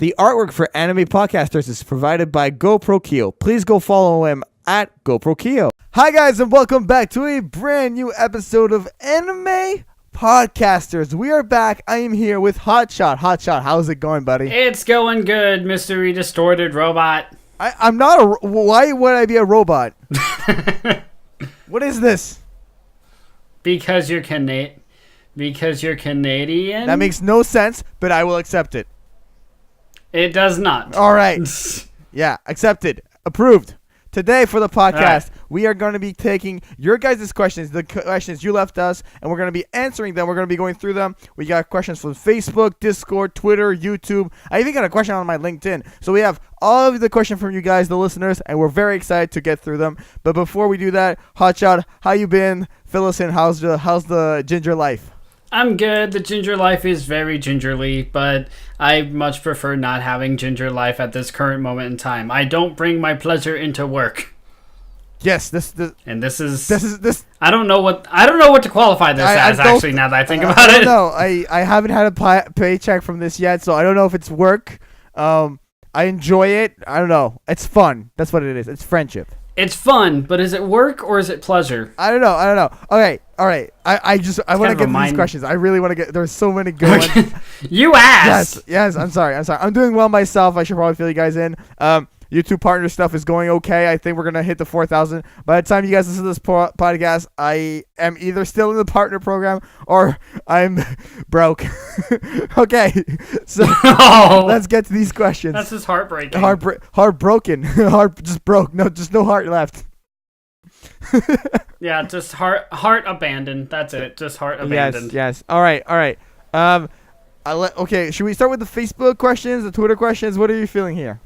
The artwork for Anime Podcasters is provided by GoProkyo. Please go follow him at GoProkyo. Hi guys, and welcome back to a brand new episode of Anime Podcasters. We are back. I am here with Hotshot. Hotshot, how's it going, buddy? It's going good, mystery distorted robot. I'm not a... Why would I be a robot? What is this? Because you're Canadian. That makes no sense, but I will accept it. It does not. All right. Yeah, accepted. Approved. Today for the podcast, we are going to be taking your guys' questions, the questions you left us, and we're going to be answering them. We're going to be going through them. We got questions from Facebook, Discord, Twitter, YouTube. I even got a question on my LinkedIn. So we have all of the questions from you guys, the listeners, and we're very excited to get through them. But before we do that, Hotshot, how you been? Fill us in. How's the ginger life? I'm good. The ginger life is very gingerly, but I much prefer not having ginger life at this current moment in time. I don't bring my pleasure into work. Yes, this I don't know what to qualify this as. Actually, now that I think about it, no, I haven't had a paycheck from this yet, so I don't know if it's work. I enjoy it. I don't know. It's fun. That's what it is. It's friendship. It's fun, but is it work or is it pleasure? I don't know. Okay, all right. I want to get to these questions. I really want to get. There's so many good ones. You asked. Yes. I'm sorry. I'm doing well myself. I should probably fill you guys in. YouTube partner stuff is going okay. I think we're gonna hit the 4,000 by the time you guys listen to this podcast. I am either still in the partner program or I'm broke. Okay, so let's get to these questions. That's just heartbreaking. Heartbroken. Just broke. No, just no heart left. Yeah, just heart abandoned. That's it. Just heart abandoned. Yes. All right. Okay, should we start with the Facebook questions, the Twitter questions? What are you feeling here?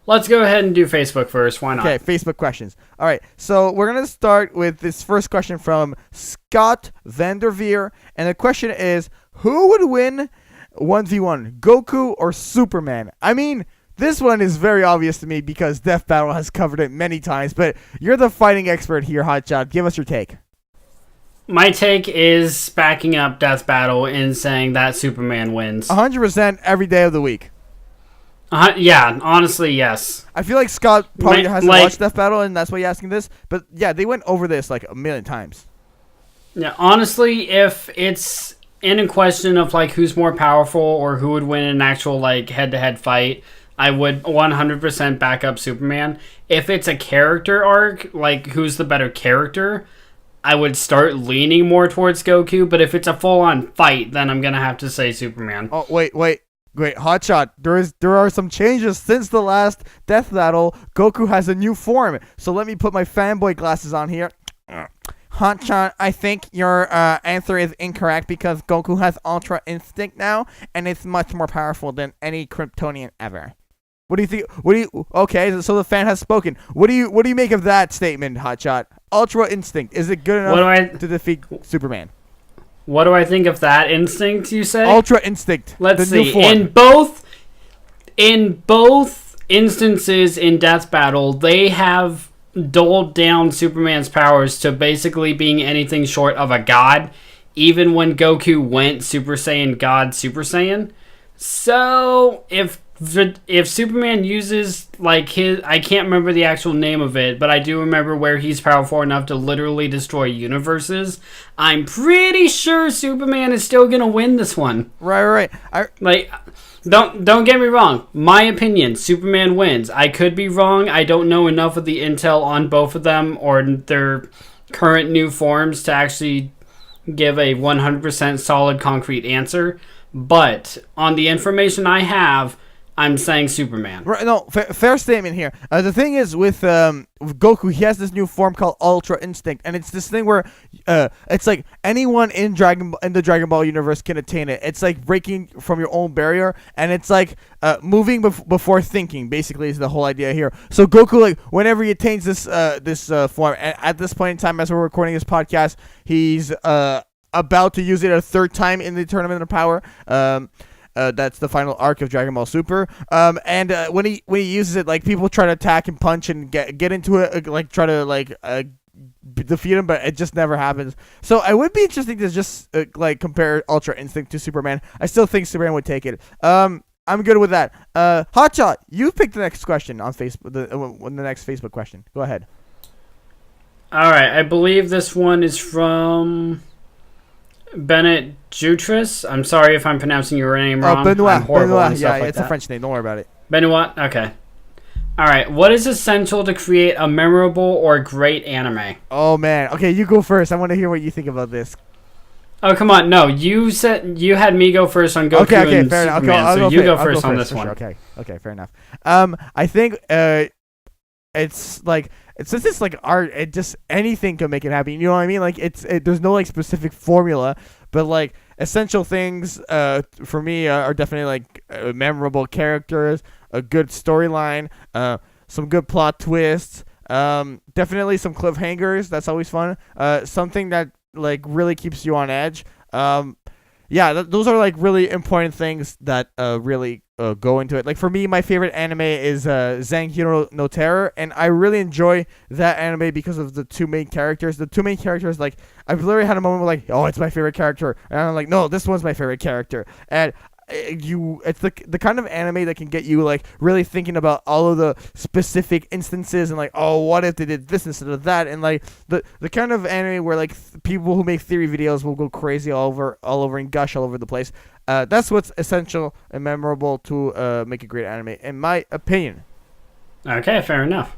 Let's go ahead and do Facebook first. Why not? Okay, Facebook questions. All right, so we're going to start with this first question from Scott Vanderveer. And the question is, who would win 1v1, Goku or Superman? I mean, this one is very obvious to me because Death Battle has covered it many times. But you're the fighting expert here, Hotshot. Give us your take. My take is backing up Death Battle and saying that Superman wins. 100% every day of the week. Yeah, honestly, yes. I feel like Scott probably hasn't watched Death Battle, and that's why you're asking this. But yeah, they went over this like a million times. Yeah, honestly, if it's in a question of like who's more powerful or who would win an actual like head-to-head fight, I would 100% back up Superman. If it's a character arc, like who's the better character, I would start leaning more towards Goku. But if it's a full-on fight, then I'm gonna have to say Superman. Oh wait. Great, Hotshot. There are some changes since the last Death Battle. Goku has a new form. So let me put my fanboy glasses on here. Hotshot, I think your answer is incorrect because Goku has Ultra Instinct now, and it's much more powerful than any Kryptonian ever. What do you think? Okay, so the fan has spoken. What do you make of that statement, Hotshot? Ultra Instinct, is it good enough to defeat Superman? What do I think of that instinct, you say? Ultra Instinct. Let's see. New form. In both instances in Death Battle, they have doled down Superman's powers to basically being anything short of a god, even when Goku went Super Saiyan God Super Saiyan. So, if Superman uses like his, I can't remember the actual name of it, but I do remember where he's powerful enough to literally destroy universes. I'm pretty sure Superman is still gonna win this one. Right. Don't get me wrong. My opinion, Superman wins. I could be wrong. I don't know enough of the intel on both of them or their current new forms to actually give a 100% solid concrete answer. But on the information I have, I'm saying Superman. Right, no, fair statement here. The thing is with Goku, he has this new form called Ultra Instinct, and it's this thing where it's like anyone in the Dragon Ball universe can attain it. It's like breaking from your own barrier, and it's like moving before thinking. Basically, is the whole idea here. So Goku, like whenever he attains this form, and at this point in time, as we're recording this podcast, he's about to use it a third time in the Tournament of Power. That's the final arc of Dragon Ball Super. And when he uses it, like people try to attack and punch and get into it, like try to defeat him, but it just never happens. So it would be interesting to just compare Ultra Instinct to Superman. I still think Superman would take it. I'm good with that. Hotshot, you pick the next question on Facebook. The next Facebook question. Go ahead. All right, I believe this one is from Bennett Jutris. I'm sorry if I'm pronouncing your name wrong. Benoit. I'm horrible Benoit. and stuff Yeah, like it's that. a French name. Don't worry about it. Benoit. Okay. All right. What is essential to create a memorable or great anime? Oh man. Okay, you go first. I want to hear what you think about this. Oh, come on. No, you said you had me go first on Goku Okay, and fair enough. Superman, I'll so go you first. go I'll first go on first, this one. Sure. Okay, fair enough. I think it's like since it's like art, it just anything can make it happen. You know what I mean? Like there's no like specific formula, but like essential things for me are definitely like memorable characters, a good storyline, some good plot twists, definitely some cliffhangers. That's always fun. Something that like really keeps you on edge. Yeah, those are like really important things that really go into it. Like for me, my favorite anime is Zangief no Terror, and I really enjoy that anime because of the two main characters. The two main characters, like I've literally had a moment where like, oh, it's my favorite character, and I'm like, no, this one's my favorite character, and it's the kind of anime that can get you like really thinking about all of the specific instances and like, oh, what if they did this instead of that, and like the kind of anime where like people who make theory videos will go crazy all over and gush all over the place. That's what's essential and memorable to make a great anime, in my opinion. Okay, fair enough.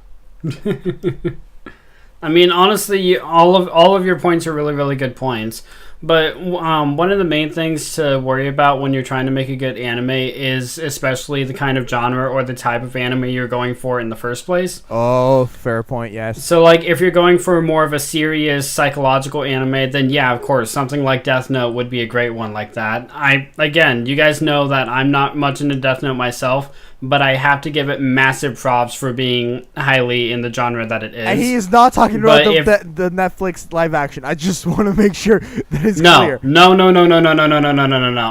I mean, honestly, all of your points are really, really good points. But one of the main things to worry about when you're trying to make a good anime is especially the kind of genre or the type of anime you're going for in the first place. Oh, fair point, yes. So, like, if you're going for more of a serious psychological anime, then yeah, of course, something like Death Note would be a great one like that. Again, you guys know that I'm not much into Death Note myself, but I have to give it massive props for being highly in the genre that it is. And he is not talking about the Netflix live action. I just want to make sure that it's clear. No.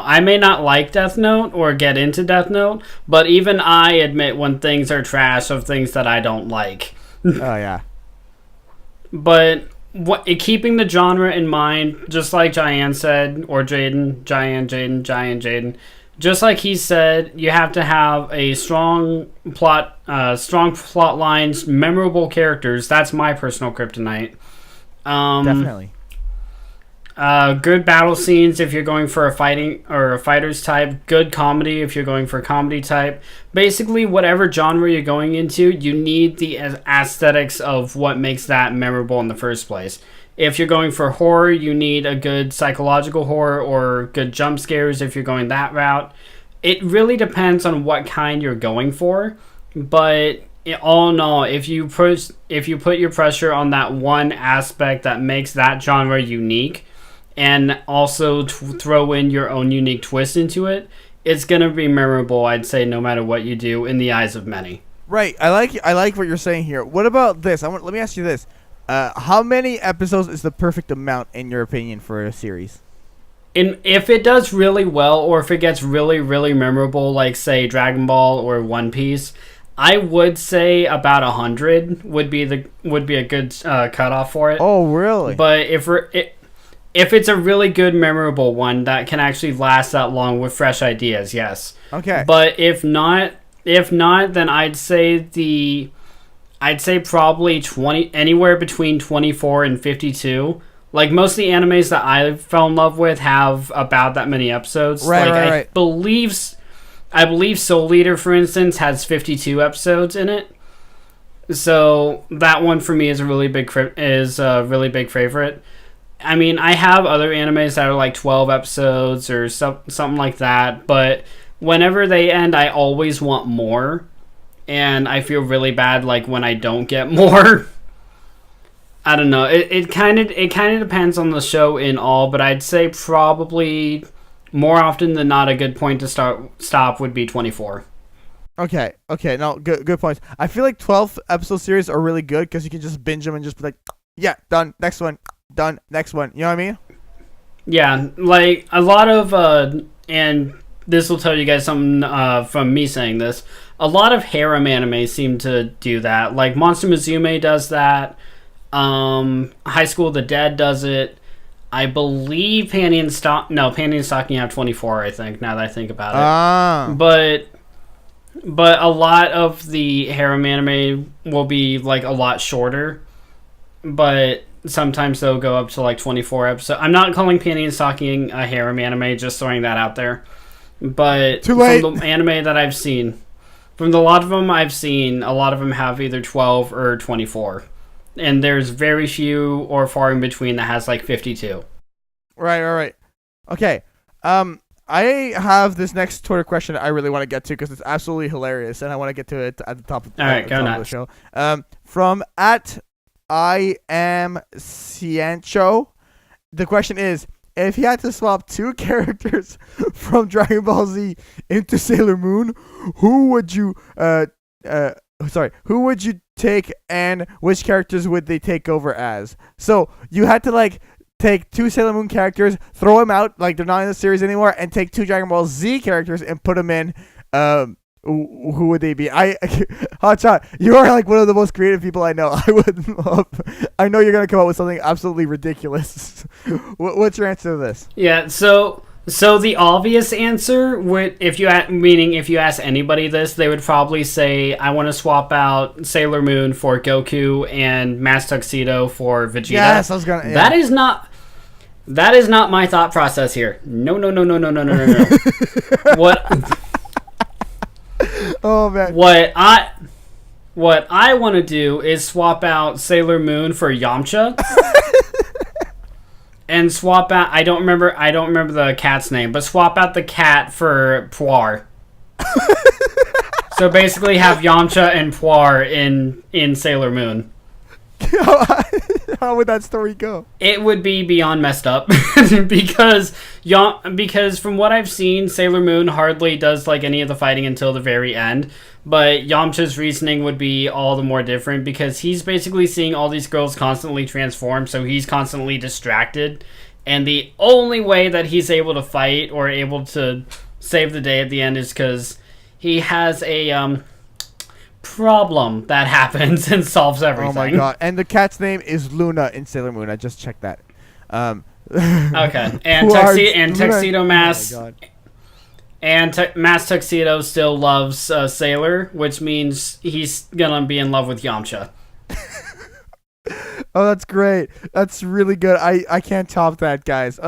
I may not like Death Note or get into Death Note, but even I admit when things are trash of things that I don't like. Oh, yeah. But keeping the genre in mind, just like Jayan said, or Jayan, just like he said, you have to have a strong plot lines, memorable characters. That's my personal kryptonite. Definitely. Good battle scenes if you're going for a fighting or a fighter's type. Good comedy if you're going for a comedy type. Basically, whatever genre you're going into, you need the aesthetics of what makes that memorable in the first place. If you're going for horror, you need a good psychological horror or good jump scares if you're going that route. It really depends on what kind you're going for, but all in all, if you put your pressure on that one aspect that makes that genre unique, and also throw in your own unique twist into it, it's gonna be memorable. I'd say no matter what you do in the eyes of many. Right. I like what you're saying here. What about this? Let me ask you this. How many episodes is the perfect amount, in your opinion, for a series? If it does really well, or if it gets really, really memorable, like, say, Dragon Ball or One Piece, I would say about 100 would be a good cutoff for it. Oh, really? But if it's a really good, memorable one that can actually last that long with fresh ideas, yes. Okay. But if not, then I'd say probably 20, anywhere between 24 and 52. Like, most of the animes that I fell in love with have about that many episodes. Right, like, right. I believe Soul Eater, for instance, has 52 episodes in it. So that one for me is a really big favorite. I mean, I have other animes that are like 12 episodes or something like that, but whenever they end, I always want more. And I feel really bad like when I don't get more. I don't know. It kind of depends on the show in all, but I'd say probably more often than not a good point to stop would be 24. Okay. No, good points. I feel like 12 episode series are really good because you can just binge them and just be like, yeah, done, next one, done, next one. You know what I mean? Yeah, like a lot of and this will tell you guys something from me saying this. A lot of harem anime seem to do that. Like Monster Musume does that. High School of the Dead does it. I believe Panty and Stocking have 24, I think, now that I think about it. Ah. But a lot of the harem anime will be like a lot shorter. But sometimes they'll go up to like 24 episodes. I'm not calling Panty and Stocking a harem anime, just throwing that out there. But Too late. From the anime that I've seen, from the lot of them I've seen, a lot of them have either 12 or 24. And there's very few or far in between that has like 52. Right. Okay. I have this next Twitter question that I really want to get to because it's absolutely hilarious, and I want to get to it at the top of, the show. From I am Ciancho. The question is, if you had to swap 2 characters from Dragon Ball Z into Sailor Moon, who would you take, and which characters would they take over as? So you had to like take 2 Sailor Moon characters, throw them out like they're not in the series anymore, and take 2 Dragon Ball Z characters and put them in. Who would they be? Hotshot, you are like one of the most creative people I know. I know you're gonna come up with something absolutely ridiculous. What's your answer to this? Yeah, so the obvious answer would, if you ask anybody this, they would probably say, I want to swap out Sailor Moon for Goku and Mass Tuxedo for Vegeta. Yes, I was gonna. Yeah. That is not my thought process here. No. What? Oh man. What I want to do is swap out Sailor Moon for Yamcha. And swap out, I don't remember the cat's name, but swap out the cat for Puar. So basically have Yamcha and Puar in Sailor Moon. How would that story go? It would be beyond messed up because from what I've seen, Sailor Moon hardly does like any of the fighting until the very end. But Yamcha's reasoning would be all the more different because he's basically seeing all these girls constantly transform, so he's constantly distracted. And the only way that he's able to fight or able to save the day at the end is because he has a problem that happens and solves everything. Oh my god! And the cat's name is Luna in Sailor Moon. I just checked that. Okay, and Tuxedo Mask. Oh and Mass Tuxedo still loves Sailor, which means he's gonna be in love with Yamcha. Oh, that's great. That's really good. I can't top that, guys.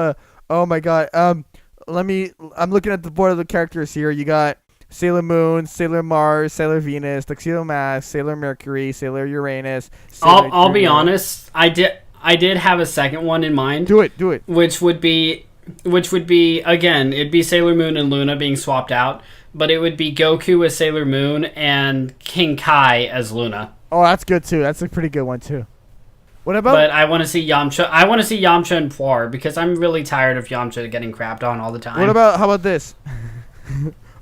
Oh my god. I'm looking at the board of the characters here. You got Sailor Moon, Sailor Mars, Sailor Venus, Tuxedo Mask, Sailor Mercury, Sailor Uranus. I'll be honest. I did have a second one in mind. Do it. Which would be again, it'd be Sailor Moon and Luna being swapped out, but it would be Goku as Sailor Moon and King Kai as Luna. Oh, that's good too. That's a pretty good one too. What about? But I want to see Yamcha. I want to see Yamcha and Puar because I'm really tired of Yamcha getting crapped on all the time. How about this?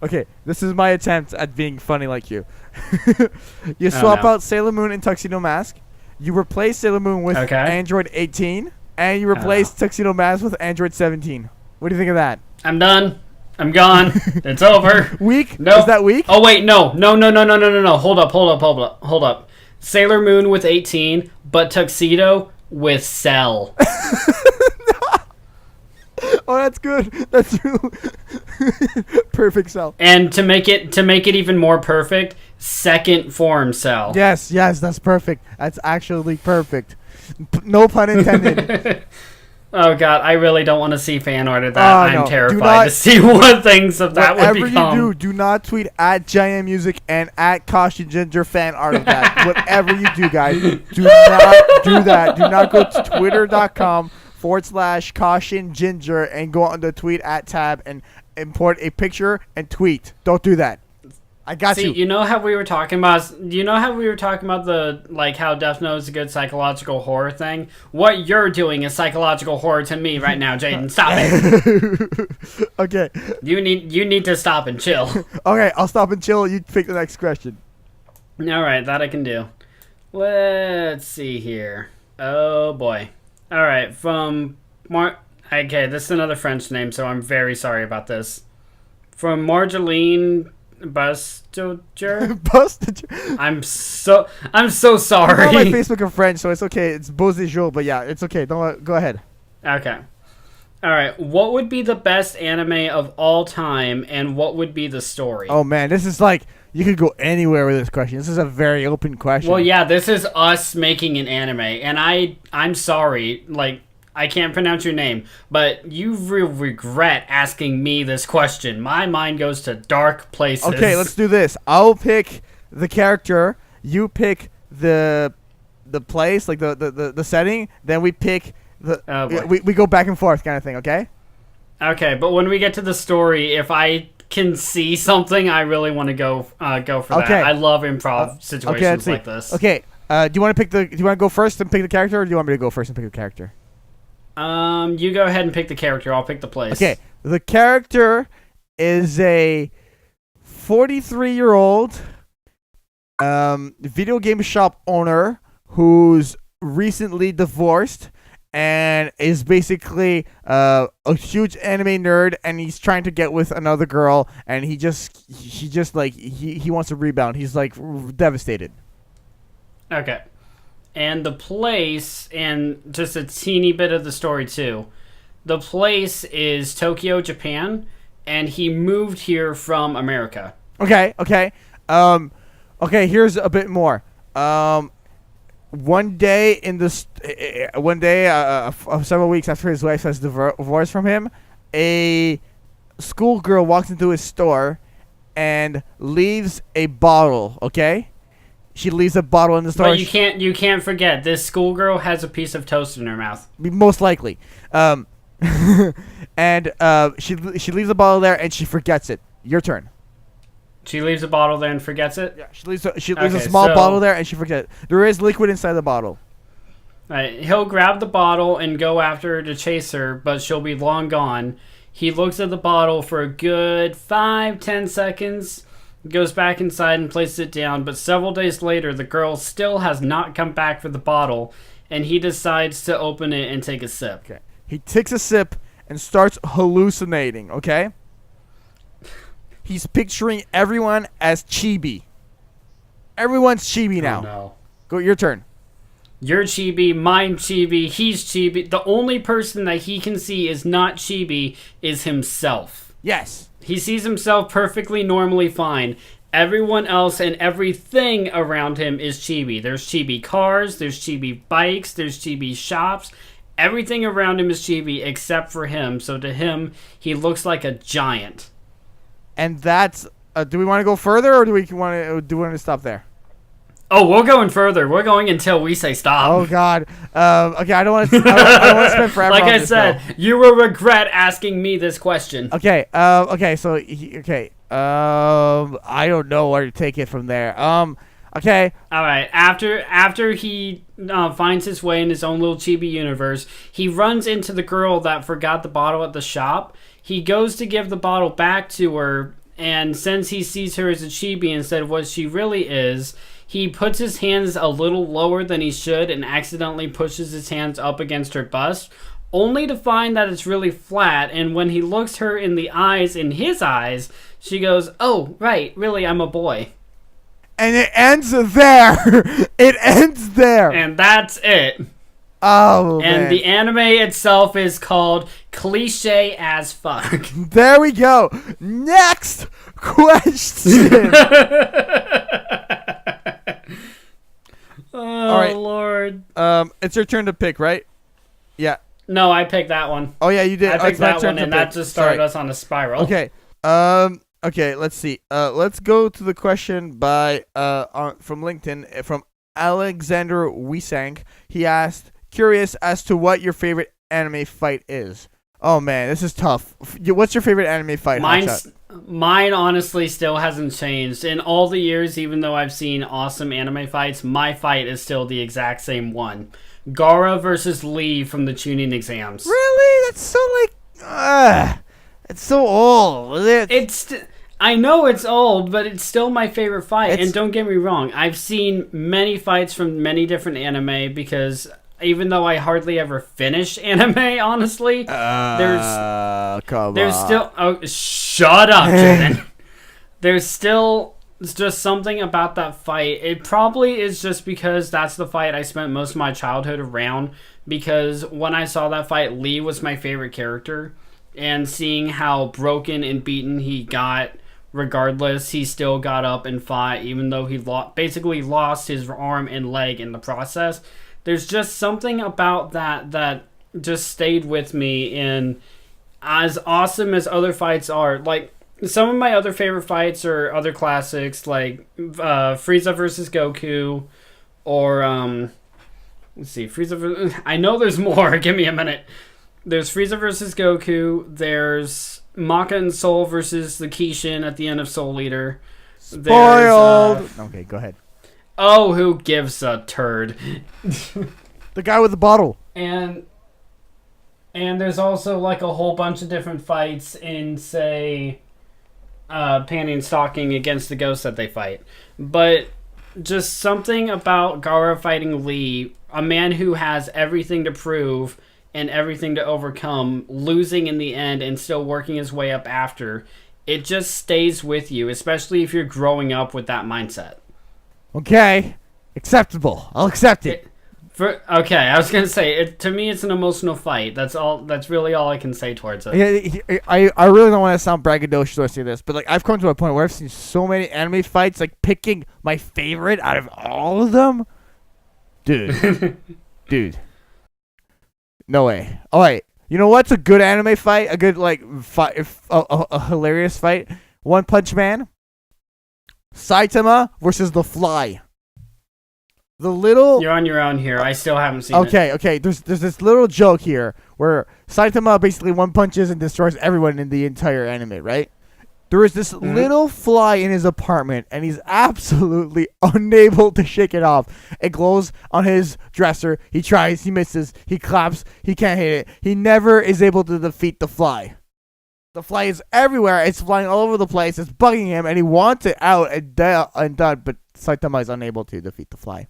Okay, this is my attempt at being funny like you. You swap out Sailor Moon and Tuxedo Mask. You replace Sailor Moon with Android 18, and you replace Tuxedo Mask with Android 17. What do you think of that? I'm done. I'm gone. It's over. Weak? No. Is that weak? Oh wait, no. Hold up. Sailor Moon with 18, but Tuxedo with Cell. Oh, that's good. That's perfect Cell. And to make it even more perfect, second form Cell. Yes, that's perfect. That's actually perfect. No pun intended. Oh god, I really don't want to see fan art of that. I'm no. terrified to see what things of that would become. Whatever you do not tweet at JaianMusic and at Caution Ginger fan art of that. Whatever you do, guys, do not do that. Do not go to twitter.com/Caution Ginger and go on the tweet at tab and import a picture and tweet. Don't do that. I got you. You know how we were talking about the like how Death Note is a good psychological horror thing? What you're doing is psychological horror to me right now, Jaden. Stop it. Okay. You need to stop and chill. Okay, I'll stop and chill. You pick the next question. All right, that I can do. Let's see here. Oh boy. All right, okay, this is another French name, so I'm very sorry about this. From Marjolaine Bustager? I'm so sorry. I'm on my Facebook in French, so it's okay. It's beau séjour, but yeah, it's okay. Don't go ahead. Okay. All right. What would be the best anime of all time, and what would be the story? Oh man, this is like you could go anywhere with this question. This is a very open question. Well, yeah, this is us making an anime, and I'm sorry, like I can't pronounce your name, but you will regret asking me this question. My mind goes to dark places. Okay, let's do this. I'll pick the character. You pick the place, like the setting. Then we pick we go back and forth kind of thing. Okay. Okay, but when we get to the story, if I can see something, I really want to go for that. I love improv situations like this. Okay. Do you want to Do you want to go first and pick the character, or do you want me to go first and pick the character? You go ahead and pick the character. I'll pick the place. Okay. The character is a 43-year-old video game shop owner who's recently divorced and is basically a huge anime nerd, and he's trying to get with another girl, and he wants to rebound. He's like devastated. Okay. And the place, and just a teeny bit of the story too. The place is Tokyo, Japan, and he moved here from America. Okay. Okay, here's a bit more. One day, several weeks after his wife has divorced from him, a schoolgirl walks into his store and leaves a bottle. Okay, she leaves a bottle in the store. But you can't forget, this schoolgirl has a piece of toast in her mouth. Most likely, and she leaves the bottle there and she forgets it. Your turn. She leaves a bottle there and forgets it? Yeah, she leaves a small bottle there and she forgets it. There is liquid inside the bottle. Right, he'll grab the bottle and go after her to chase her, but she'll be long gone. He looks at the bottle for a good 5-10 seconds, goes back inside and places it down, but several days later, the girl still has not come back for the bottle, and he decides to open it and take a sip. Okay. He takes a sip and starts hallucinating, okay? He's picturing everyone as chibi. Everyone's chibi now. Oh, no. Go, your turn. You're chibi, mine chibi, he's chibi. The only person that he can see is not chibi is himself. Yes. He sees himself perfectly normally fine. Everyone else and everything around him is chibi. There's chibi cars, there's chibi bikes, there's chibi shops. Everything around him is chibi except for him. So to him, he looks like a giant. And that's. Do we want to go further, or do we want to stop there? Oh, we're going further. We're going until we say stop. Oh God. Okay, I don't want to. I don't want to spend forever. Like on I this, said, though. you will regret asking me this question. Okay. Okay. So. Okay. I don't know where to take it from there. Okay. All right. After he finds his way in his own little chibi universe, he runs into the girl that forgot the bottle at the shop. He goes to give the bottle back to her, and since he sees her as a chibi instead of what she really is, he puts his hands a little lower than he should and accidentally pushes his hands up against her bust, only to find that it's really flat, and when he looks her in the eyes, in his eyes, she goes, "Oh, right, really, I'm a boy." And it ends there. It ends there. And that's it. Oh, and man. the anime itself is called Cliche as Fuck. There we go. Next question. All right, Lord. It's your turn to pick, right? Yeah. No, I picked that one. Oh yeah, you did. I picked that one, and that just started us on a spiral. Okay. Okay. Let's see. Let's go to the question by from LinkedIn from Alexander Wisang. He asked, "Curious as to what your favorite anime fight is." Oh man, this is tough. What's your favorite anime fight? Mine honestly still hasn't changed. In all the years, even though I've seen awesome anime fights, my fight is still the exact same one. Gaara versus Lee from the Chunin exams. Really? That's so it's so old. I know it's old, but it's still my favorite fight. And don't get me wrong, I've seen many fights from many different anime because even though I hardly ever finish anime, honestly, there's still shut up, Jaden. There's still It's just something about that fight. It probably is just because that's the fight I spent most of my childhood around. Because when I saw that fight, Lee was my favorite character. And seeing how broken and beaten he got, regardless, he still got up and fought, even though he basically lost his arm and leg in the process. There's just something about that just stayed with me. And as awesome as other fights are, like, some of my other favorite fights are other classics, like Frieza versus Goku, or, let's see, I know there's more, give me a minute. There's Frieza versus Goku, there's Maka and Soul versus the Kishin at the end of Soul Eater. Spoiled! Okay, go ahead. Oh, who gives a turd? The guy with the bottle. And there's also, like, a whole bunch of different fights in, say, Panty and Stocking against the ghost that they fight. But just something about Gaara fighting Lee, a man who has everything to prove and everything to overcome, losing in the end and still working his way up after. It just stays with you, especially if you're growing up with that mindset. Okay. Acceptable. I'll accept it. Okay, I was gonna say, to me, it's an emotional fight. That's all. That's really all I can say towards it. Yeah, I really don't want to sound braggadocious when I say this, but like I've come to a point where I've seen so many anime fights, like picking my favorite out of all of them. Dude, no way. All right, you know what's a good anime fight? A good like fight, a hilarious fight. One Punch Man. Saitama versus the Fly. You're on your own here. I still haven't seen it. Okay. There's this little joke here where Saitama basically one punches and destroys everyone in the entire anime, right? There is this little fly in his apartment, and he's absolutely unable to shake it off. It glows on his dresser. He tries, he misses, he claps, he can't hit it. He never is able to defeat the fly. The fly is everywhere. It's flying all over the place. It's bugging him, and he wants it out and done, but Saitama is unable to defeat the fly.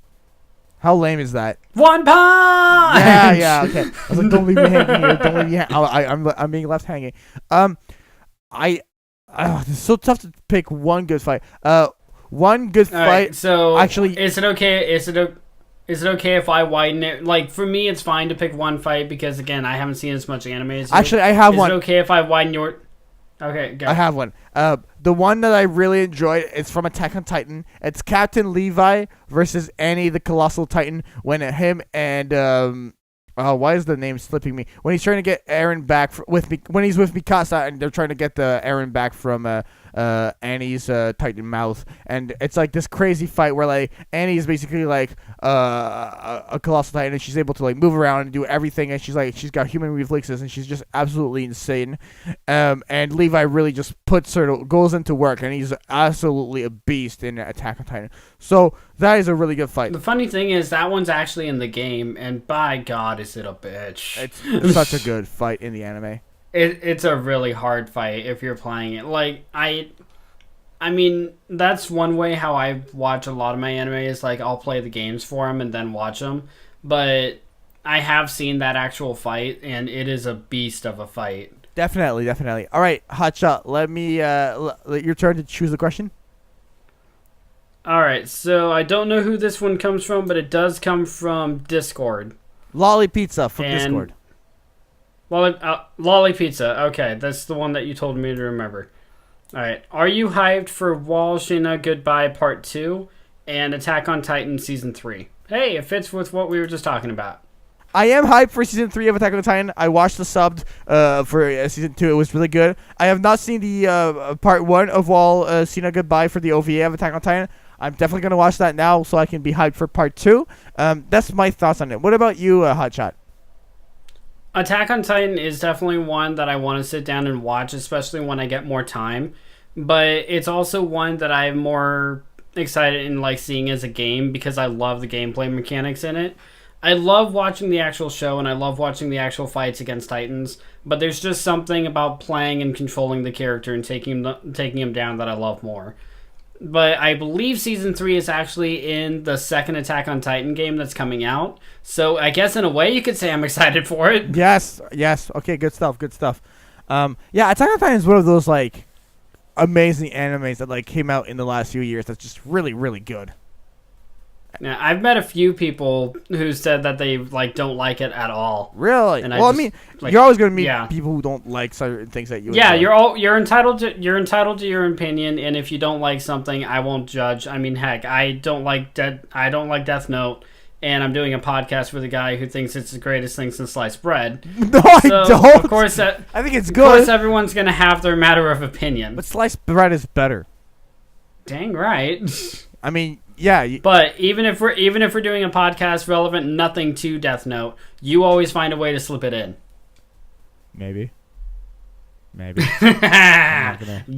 How lame is that? One punch! Yeah, okay. I was like, don't leave me hanging here. Don't leave me hanging. I'm being left hanging. It's so tough to pick one good fight. One good fight. Right, so actually, is it okay? Is it okay if I widen it? Like, for me, it's fine to pick one fight because, again, I haven't seen as much anime as you. Actually, I have one. Is it okay if I widen your... Okay, go. I have one. The one that I really enjoyed is from Attack on Titan. It's Captain Levi versus Annie the Colossal Titan. When him and why is the name slipping me? When he's trying to get Eren back when he's with Mikasa and they're trying to get the Eren back from Annie's Titan mouth, and it's like this crazy fight where like Annie is basically like a colossal titan, and she's able to like move around and do everything, and she's got human reflexes, and she's just absolutely insane. And Levi really just goes into work, and he's absolutely a beast in Attack on Titan. So that is a really good fight. The funny thing is that one's actually in the game, and by God, is it a bitch! It's such a good fight in the anime. It's a really hard fight if you're playing it. Like, I mean, that's one way how I watch a lot of my anime is, like, I'll play the games for them and then watch them. But I have seen that actual fight, and it is a beast of a fight. Definitely. All right, Hotshot, let me, your turn to choose the question. All right, so I don't know who this one comes from, but it does come from Discord. Lolly Pizza from Discord. Lolly Pizza. Okay, that's the one that you told me to remember. All right. Are you hyped for Wall Shina Goodbye Part 2 and Attack on Titan Season 3? Hey, it fits with what we were just talking about. I am hyped for Season 3 of Attack on Titan. I watched the subbed for Season 2. It was really good. I have not seen the Part 1 of Wall Shina Goodbye for the OVA of Attack on Titan. I'm definitely going to watch that now so I can be hyped for Part 2. That's my thoughts on it. What about you, Hotshot? Attack on Titan is definitely one that I want to sit down and watch, especially when I get more time. But it's also one that I'm more excited in like seeing as a game because I love the gameplay mechanics in it. I love watching the actual show and I love watching the actual fights against Titans, but there's just something about playing and controlling the character and taking him down that I love more. But I believe Season 3 is actually in the second Attack on Titan game that's coming out. So I guess in a way you could say I'm excited for it. Yes. Okay, good stuff. Yeah, Attack on Titan is one of those, like, amazing animes that like came out in the last few years. That's just really, really good. Yeah, I've met a few people who said that they like don't like it at all. Really? And I mean, you're always gonna meet people who don't like certain things that you. Yeah, enjoy. you're entitled to your opinion, and if you don't like something, I won't judge. I mean, heck, I don't like Death Note, and I'm doing a podcast with a guy who thinks it's the greatest thing since sliced bread. No, I don't. Of course, I think it's good. Of course, everyone's gonna have their matter of opinion. But sliced bread is better. Dang right. I mean, yeah. But even if we're doing a podcast relevant nothing to Death Note, you always find a way to slip it in. Maybe.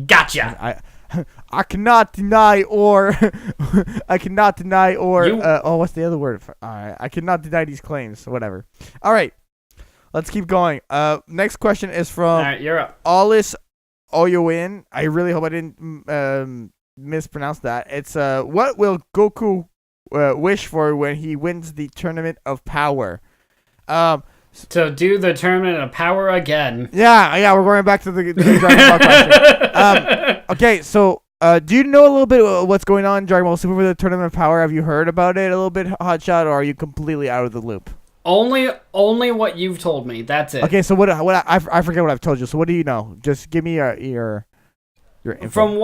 Gotcha. I cannot deny or what's the other word? I cannot deny these claims. Whatever. All right. Let's keep going. Next question is from All right, you're up. Alice Oyoin. I really hope I didn't mispronounce that. It's what will Goku wish for when he wins the Tournament of Power? To do the Tournament of Power again. Yeah, we're going back to the Dragon Ball question. Okay, so do you know a little bit of what's going on in Dragon Ball Super with the Tournament of Power? Have you heard about it a little bit, Hotshot, or are you completely out of the loop? Only what you've told me. That's it. Okay, so what I forget what I've told you. So what do you know? Just give me your info. From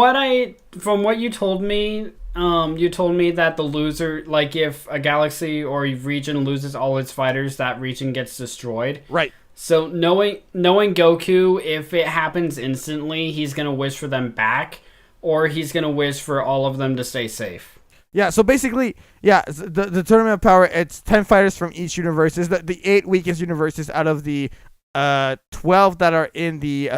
what you told me, you told me that the loser, like if a galaxy or a region loses all its fighters, that region gets destroyed. Right. So knowing Goku, if it happens instantly, he's gonna wish for them back, or he's gonna wish for all of them to stay safe. Yeah, so basically, the Tournament of Power, it's 10 fighters from each universe. It's the 8 weakest universes out of the 12 that are in the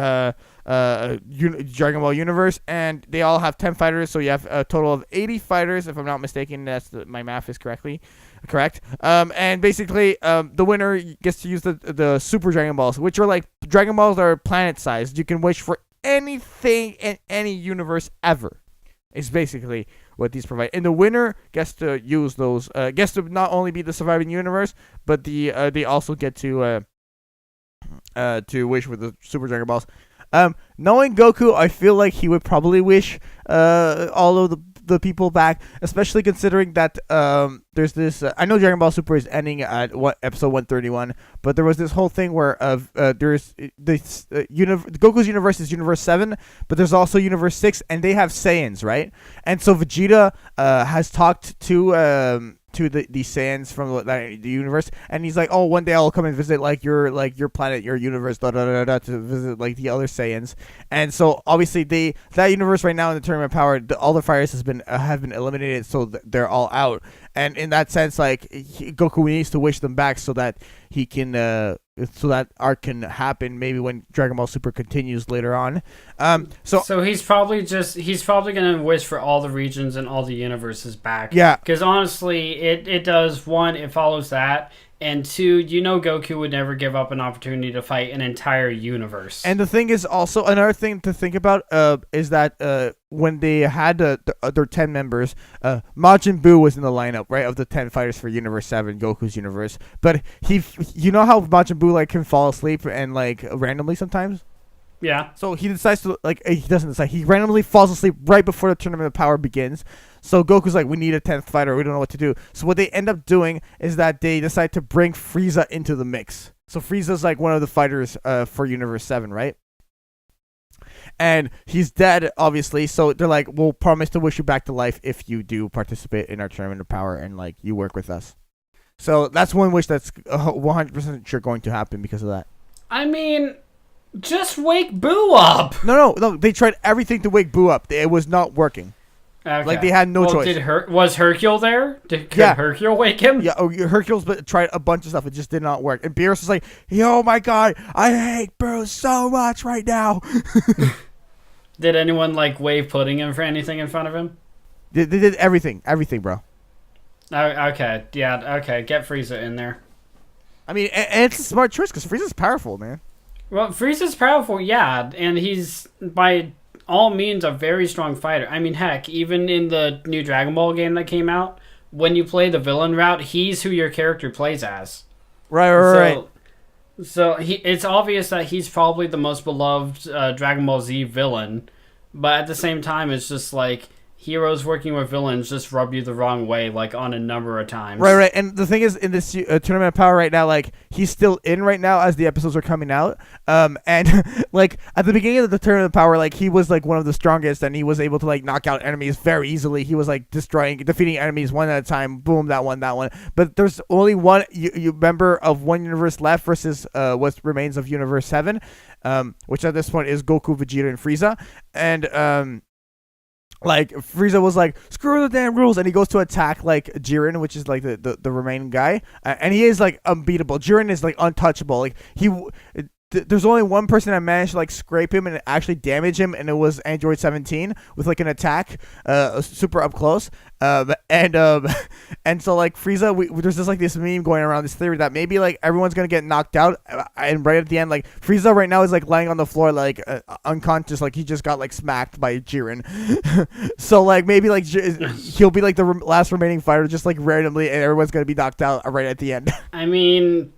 Dragon Ball universe, and they all have 10 fighters, so you have a total of 80 fighters, if I'm not mistaken. My math is correct. And basically, the winner gets to use the Super Dragon Balls, which are like Dragon Balls that are planet-sized. You can wish for anything in any universe ever. It's basically what these provide, and the winner gets to use those. Gets to not only be the surviving universe, but they also get to wish for the Super Dragon Balls. Knowing Goku, I feel like he would probably wish all of the people back, especially considering that there's this. I know Dragon Ball Super is ending at episode 131, but there was this whole thing where there's this Goku's universe is Universe 7, but there's also Universe 6, and they have Saiyans, right? And so Vegeta has talked to the Saiyans from the universe, and he's like, oh, one day I'll come and visit your planet, your universe, to visit like the other Saiyans. And so obviously that universe right now in the Tournament of Power, all the fighters have been eliminated, so they're all out. And in that sense, like Goku needs to wish them back so that he can so that arc can happen maybe when Dragon Ball Super continues later on. So he's probably gonna wish for all the regions and all the universes back. Yeah. Because honestly, it does, one, it follows that, and two, Goku would never give up an opportunity to fight an entire universe. And the thing is also, another thing to think about is that when they had their 10 members, Majin Buu was in the lineup, right, of the 10 fighters for Universe 7, Goku's universe. But you know how Majin Buu like can fall asleep and like randomly sometimes? Yeah. So he decides to he randomly falls asleep right before the Tournament of Power begins. So Goku's like, we need a 10th fighter, we don't know what to do. So what they end up doing is that they decide to bring Frieza into the mix. So Frieza's like one of the fighters for Universe 7, right? And he's dead, obviously, so they're like, we'll promise to wish you back to life if you do participate in our Tournament of Power and like you work with us. So that's one wish that's 100% sure going to happen because of that. I mean, just wake Boo up. No, they tried everything to wake Boo up. It was not working. Okay. Like they had no choice. Was Hercule there? Could Hercule wake him? Yeah, Hercule's tried a bunch of stuff. It just did not work. And Beerus was like, "Oh my god, I hate Bruce so much right now." Did anyone like wave pudding him for anything in front of him? They did everything, bro. Okay, yeah, okay. Get Frieza in there. I mean, and it's a smart choice because Frieza's powerful, man. Well, Frieza's powerful, yeah, and he's by all means a very strong fighter. I mean, heck, even in the new Dragon Ball game that came out, when you play the villain route, he's who your character plays as. Right. So it's obvious that he's probably the most beloved Dragon Ball Z villain, But at the same time, it's just like heroes working with villains just rub you the wrong way, like on a number of times. Right. And the thing is, in this Tournament of Power right now, like he's still in right now as the episodes are coming out. And like at the beginning of the Tournament of Power, like he was like one of the strongest, and he was able to like knock out enemies very easily. He was like defeating enemies one at a time. Boom, that one. But there's only one you member of one universe left versus what remains of Universe 7, which at this point is Goku, Vegeta, and Frieza, and like Frieza was like, screw the damn rules, and he goes to attack like Jiren, which is like the remaining guy, and he is like unbeatable. Jiren is like untouchable. Like there's only one person that managed to like scrape him and actually damage him, and it was Android 17 with like an attack, super up close. And so like Frieza, there's just like this meme going around, this theory that maybe like everyone's gonna get knocked out, and right at the end, like Frieza right now is like lying on the floor like unconscious, like he just got like smacked by Jiren. So like maybe like he'll be like the last remaining fighter, just like randomly, and everyone's gonna be knocked out right at the end. I mean,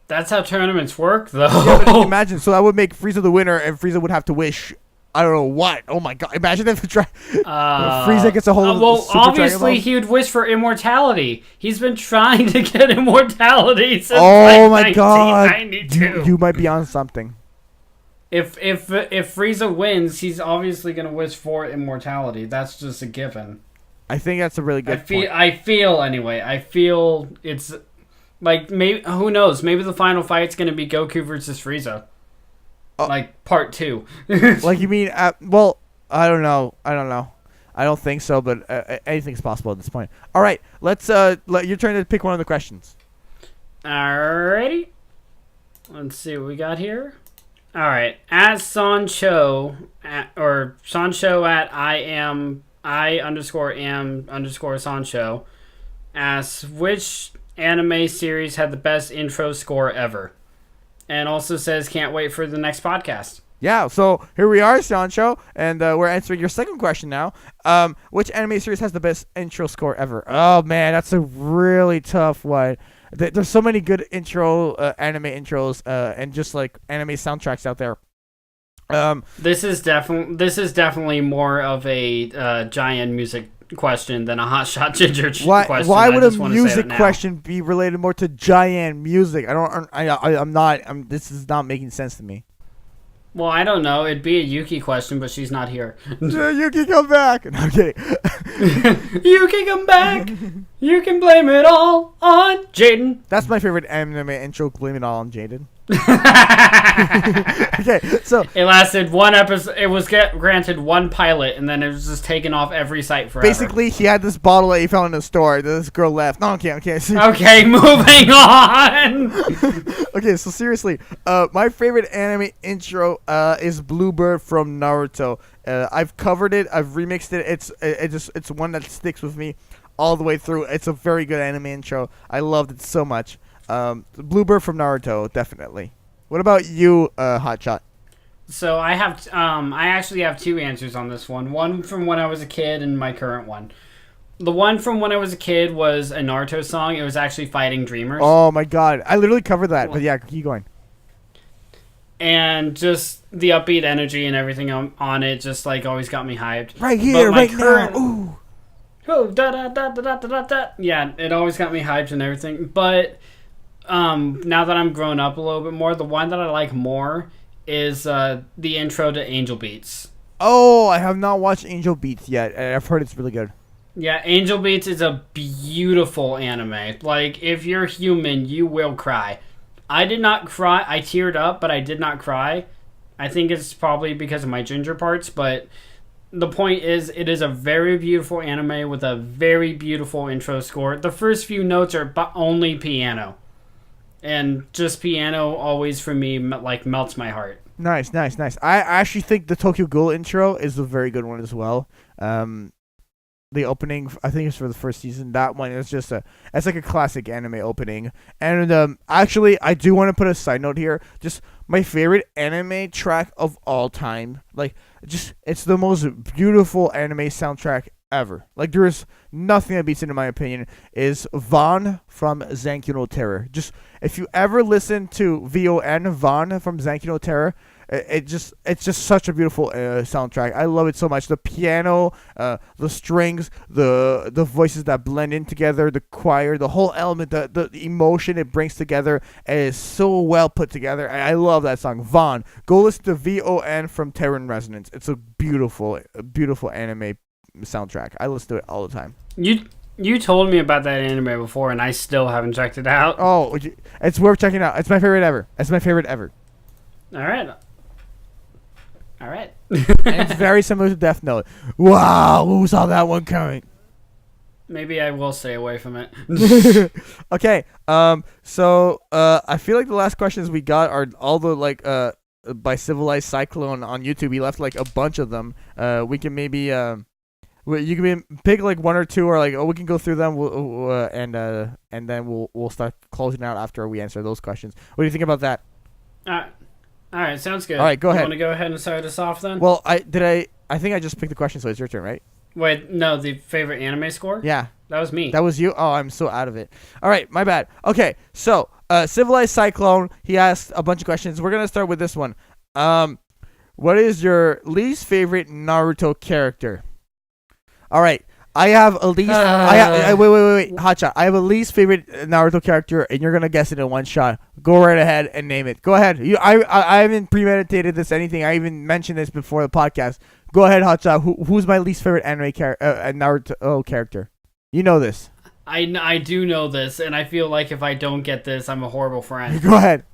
that's how tournaments work, though. Yeah, but imagine, so that would make Frieza the winner, and Frieza would have to wish, I don't know what. Oh my god! Imagine if Frieza gets a hold of. Well, Super obviously he would wish for immortality. He's been trying to get immortality since my god! 1992. You might be on something. If Frieza wins, he's obviously gonna wish for immortality. That's just a given. I think that's a really good point. I feel it's like, maybe, who knows? Maybe the final fight's gonna be Goku versus Frieza. Like part 2. Like you mean? Well, I don't know. I don't think so, but anything's possible at this point. All right, let's your turn to pick one of the questions. Alrighty. Let's see what we got here. All right, at Sancho Sancho at I_am_Sancho asks, which anime series had the best intro score ever? And also says, can't wait for the next podcast. Yeah, so here we are, Sancho, and we're answering your second question now. Which anime series has the best intro score ever? Oh man, that's a really tough one. There's so many good anime intros, and just like anime soundtracks out there. This is definitely more of a JaianMusic question than a Hotshot Ginger question. Why would a music question be related more to JaianMusic? This is not making sense to me. Well, I don't know. It'd be a Yuki question, but she's not here. Yuki, come back! No, I'm kidding. Yuki, come back! You can blame it all on Jaden. That's my favorite anime intro. Blame it all on Jaden. Okay, so it lasted one episode. It was granted one pilot, and then it was just taken off every site forever. Basically, he had this bottle that he found in the store. This girl left. No, okay. Okay, moving on. Okay, so seriously, my favorite anime intro is Bluebird from Naruto. I've covered it. I've remixed it. It's one that sticks with me all the way through. It's a very good anime intro. I loved it so much. Bluebird from Naruto, definitely. What about you, Hotshot? So I actually have two answers on this one. One from when I was a kid and my current one. The one from when I was a kid was a Naruto song. It was actually Fighting Dreamers. Oh my god. I literally covered that, but yeah, keep going. And just the upbeat energy and everything on it just like always got me hyped. Right here, right now. Ooh. Oh, da da da da da da da. Yeah, it always got me hyped and everything. But now that I'm grown up a little bit more, the one that I like more is the intro to Angel Beats. Oh, I have not watched Angel Beats yet, and I've heard it's really good. Yeah, Angel Beats is a beautiful anime. Like, if you're human, you will cry. I did not cry. I teared up, but I did not cry. I think it's probably because of my ginger parts, but the point is, it is a very beautiful anime with a very beautiful intro score. The first few notes are only piano. And just piano always, for me, like, melts my heart. Nice. I actually think the Tokyo Ghoul intro is a very good one as well. The opening, I think it's for the first season. That one is just it's like a classic anime opening. And actually, I do want to put a side note here. Just my favorite anime track of all time. Like, just it's the most beautiful anime soundtrack ever. Like, there is nothing that beats it, in my opinion. Is Vaughn from Zankyou no Terror. Just if you ever listen to Von from Zankyou no Terror, it's just such a beautiful soundtrack. I love it so much. The piano, the strings, the voices that blend in together, the choir, the whole element, the emotion it brings together is so well put together. I love that song. Vaughn, go listen to VON from Terran Resonance. It's a beautiful anime soundtrack. I listen to it all the time. You told me about that anime before, and I still haven't checked it out. Oh, it's worth checking out. It's my favorite ever. All right. And it's very similar to Death Note. Wow, who saw that one coming? Maybe I will stay away from it. Okay. So I feel like the last questions we got are all the by Civilized Cyclone on YouTube. He left like a bunch of them. We can maybe you can pick like one or two, or like we can go through them. And then we'll start closing out after we answer those questions. What do you think about that? All right, sounds good. All right, go ahead. You want to go ahead and start us off then? Well, I think I just picked the question, so it's your turn, right? Wait, no, the favorite anime score? Yeah. That was me. That was you? Oh, I'm so out of it. All right, my bad. Okay, so Civilized Cyclone, he asked a bunch of questions. We're going to start with this one. What is your least favorite Naruto character? All right. I have a least. Wait, Hotshot. I have a least favorite Naruto character, and you're gonna guess it in one shot. Go right ahead and name it. Go ahead. I haven't premeditated this anything. I even mentioned this before the podcast. Go ahead, Hotshot. Who's my least favorite anime Naruto character? You know this. I do know this, and I feel like if I don't get this, I'm a horrible friend. Go ahead.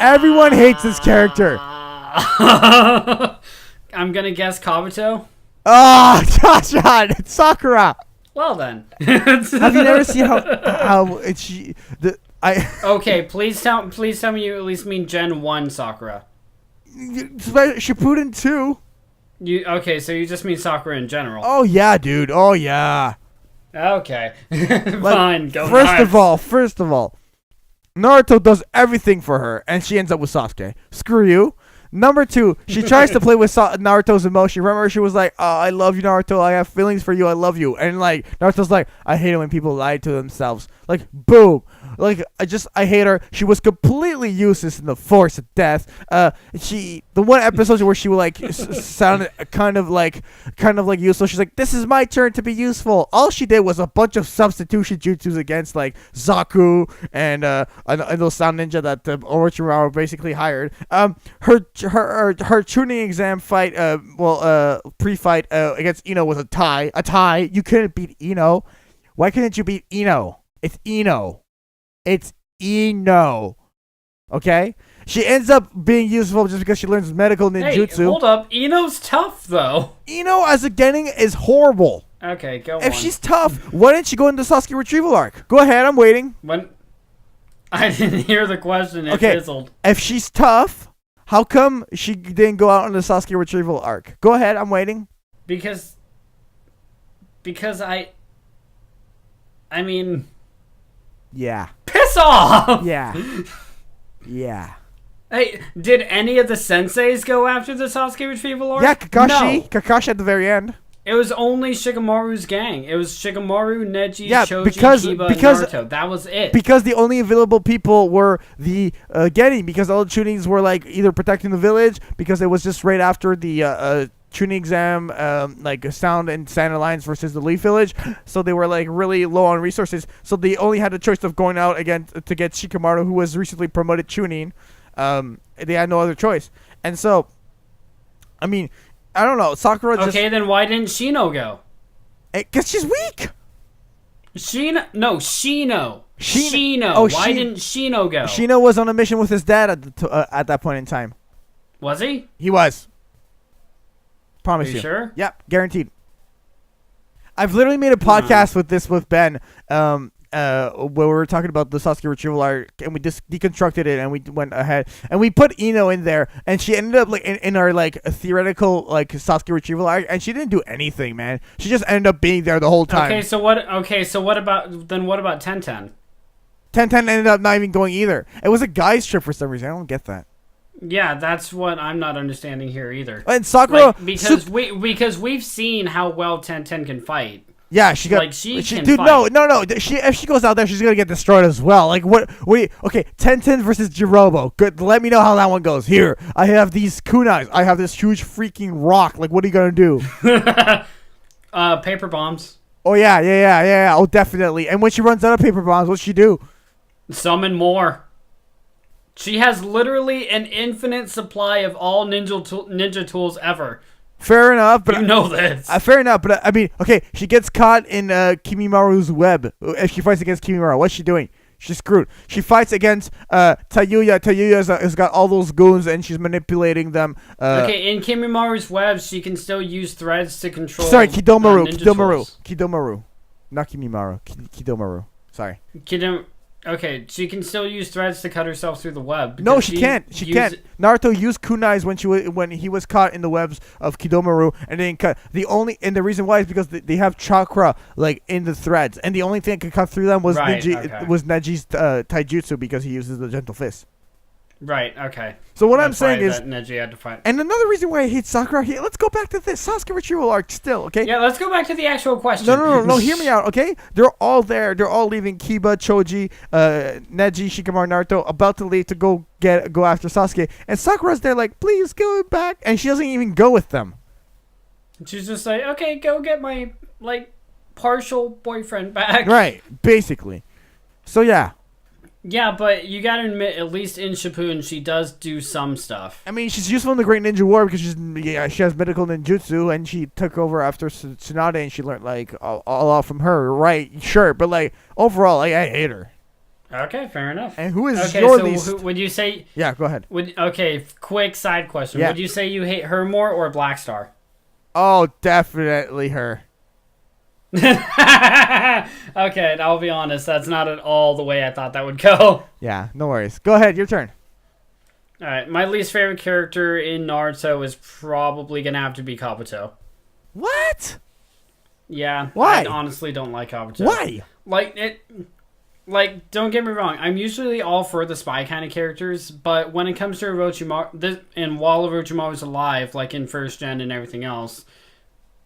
Everyone hates this character. I'm gonna guess Kabuto. Oh, Hotshot. It's Sakura. Well then. Have you never seen how Okay, please tell me you at least mean Gen 1 Sakura. Shippuden 2. Okay, so you just mean Sakura in general. Oh yeah, dude. Oh yeah. Okay. Fine, go First of all, Naruto does everything for her, and she ends up with Sasuke. Screw you. Number 2, she tries to play with Naruto's emotion. Remember, she was like, "Oh, I love you, Naruto. I have feelings for you. I love you." And like Naruto's like, "I hate it when people lie to themselves." Like, boom. Like, I hate her. She was completely useless in the Force of Death. The one episode where she like sounded kind of like useful. She's like, "This is my turn to be useful." All she did was a bunch of substitution jutsus against like Zaku and those Sound Ninja that Orochimaru basically hired. Her tuning exam fight, pre-fight against Ino was a tie. A tie. You couldn't beat Ino. Why couldn't you beat Ino? It's Ino. It's Ino. Okay? She ends up being useful just because she learns medical ninjutsu. Hey, hold up. Ino's tough, though. Ino as a genin is horrible. Okay, go on. If she's tough, why didn't she go into the Sasuke retrieval arc? Go ahead, I'm waiting. I didn't hear the question. It fizzled. If she's tough, how come she didn't go out on the Sasuke retrieval arc? Go ahead, I'm waiting. Because I mean... Yeah. Piss off! Yeah. Yeah. Hey, did any of the senseis go after the Sasuke retrieval arc? Yeah, Kakashi. No. Kakashi at the very end. It was only Shikamaru's gang. It was Shikamaru, Neji, Choji, Kiba, and Naruto. That was it. Because the only available people were the Genin, because all the tunings were like either protecting the village, because it was just right after the tuning exam, like Sound and Sand Alliance versus the Leaf Village, so they were like really low on resources. So they only had the choice of going out again to get Shikamaru, who was recently promoted tuning. They had no other choice, and so, I mean, I don't know. Sakura. Okay, then why didn't Shino go? Because she's weak. Shino. Oh, why didn't Shino go? Shino was on a mission with his dad at that point in time. Was he? He was. Promise you. Sure? Yep, guaranteed. I've literally made a podcast with Ben, where we were talking about the Sasuke retrieval arc, and we just deconstructed it, and we went ahead and we put Ino in there, and she ended up like in our like theoretical like Sasuke retrieval arc, and she didn't do anything, man. She just ended up being there the whole time. Okay, so what about Tenten? Tenten ended up not even going either. It was a guy's trip for some reason. I don't get that. Yeah, that's what I'm not understanding here either. And Sakura, because we've seen how well Tenten can fight. Yeah, she got. Like, she can dude, fight. no. If she goes out there, she's gonna get destroyed as well. Like what? Okay, 10 versus Jirobo. Good. Let me know how that one goes. Here, I have these kunais. I have this huge freaking rock. Like, what are you gonna do? Paper bombs. Oh yeah. Oh, definitely. And when she runs out of paper bombs, what's she do? Summon more. She has literally an infinite supply of all ninja tools ever. Fair enough, but You know this. fair enough, but I mean, okay, she gets caught in Kimimaru's web. If she fights against Kimimaru, what's she doing? She's screwed. She fights against Tayuya. Tayuya has got all those goons, and she's manipulating them. Okay, in Kimimaru's web, she can still use threads to control. Sorry, Kidomaru. ninja Kidomaru. tools. Kidomaru. Not Kimimaru. Kidomaru. Sorry. Okay, she can still use threads to cut herself through the web. No, she can't. She can't. Naruto used kunais when he was caught in the webs of Kidomaru, and then cut. The reason why is because they have chakra like in the threads, and the only thing that could cut through them was Neji's taijutsu because he uses the gentle fist. Right. Okay. So what That's I'm saying why is, that Neji had to fight. and another reason why I hate Sakura. Let's go back to this Sasuke retrieval arc still, okay? Yeah, let's go back to the actual question. No. Hear me out, okay? They're all there. They're all leaving Kiba, Choji, Neji, Shikamaru, Naruto, about to leave to go after Sasuke. And Sakura's there, like, please go back, and she doesn't even go with them. She's just like, okay, go get my partial boyfriend back. Right, basically. So yeah. Yeah, but you gotta admit, at least in Shippuden, she does do some stuff. I mean, she's useful in the Great Ninja War because she has medical ninjutsu, and she took over after Tsunade, and she learned all from her. Right, sure, but overall, I hate her. Okay, fair enough. And who is okay, your so least? would you say? Yeah, go ahead. Quick side question. Yeah. Would you say you hate her more or Black Star? Oh, definitely her. Okay, I'll be honest. That's not at all the way I thought that would go. Yeah, no worries. Go ahead, your turn. All right, my least favorite character in Naruto is probably gonna have to be Kabuto. What? Yeah. Why? I honestly don't like Kabuto. Why? Don't get me wrong. I'm usually all for the spy kind of characters, but when it comes to Orochimaru, and while Orochimaru's alive, like in First Gen and everything else,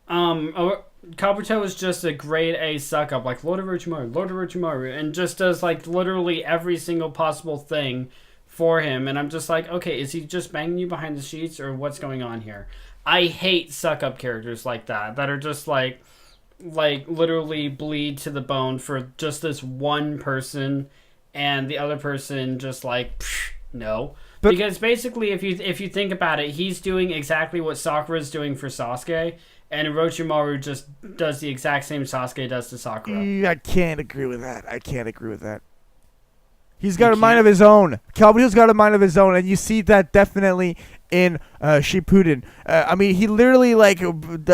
Kabuto is just a grade A suck up, like Lord Orochimaru, and just does literally every single possible thing for him. And I'm just like, okay, is he just banging you behind the sheets, or what's going on here? I hate suck up characters like that are just like literally bleed to the bone for just this one person, and the other person just no. But because basically, if you think about it, he's doing exactly what Sakura's doing for Sasuke. And Orochimaru just does the exact same Sasuke does to Sakura. I can't agree with that. He's got a mind of his own. Kabuto's got a mind of his own, and you see that definitely in Shippuden. I mean, he literally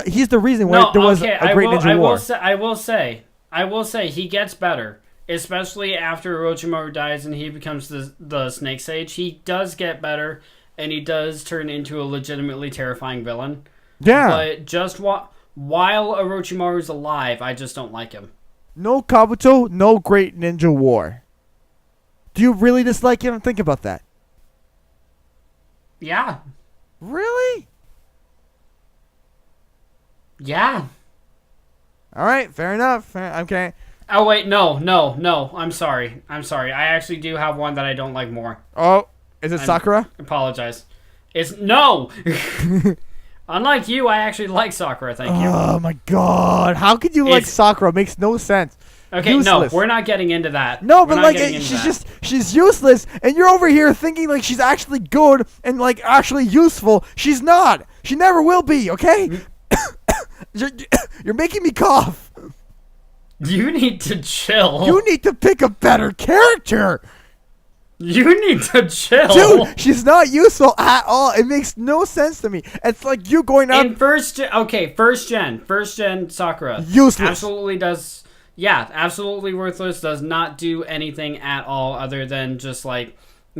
he's the reason why there was a great ninja war. I will say he gets better, especially after Orochimaru dies and he becomes the Snake Sage. He does get better, and he does turn into a legitimately terrifying villain. Yeah. But just while Orochimaru's alive, I just don't like him. No Kabuto, no great ninja war. Do you really dislike him? Think about that. Yeah. Really? Yeah. All right, fair enough. Okay. Oh, wait, no. I'm sorry. I actually do have one that I don't like more. Oh, is it Sakura? Apologize. It's no! Unlike you, I actually like Sakura, thank you. Oh my god. How could you like Sakura? Makes no sense. Okay, useless. No, we're not getting into that. No, but she's useless, and you're over here thinking she's actually good and actually useful. She's not. She never will be, okay? You're making me cough. You need to chill. You need to pick a better character. You need to chill. Dude, she's not useful at all. It makes no sense to me. It's like you going out... In first gen Sakura. Useless. Absolutely does... Yeah, absolutely worthless. Does not do anything at all other than just,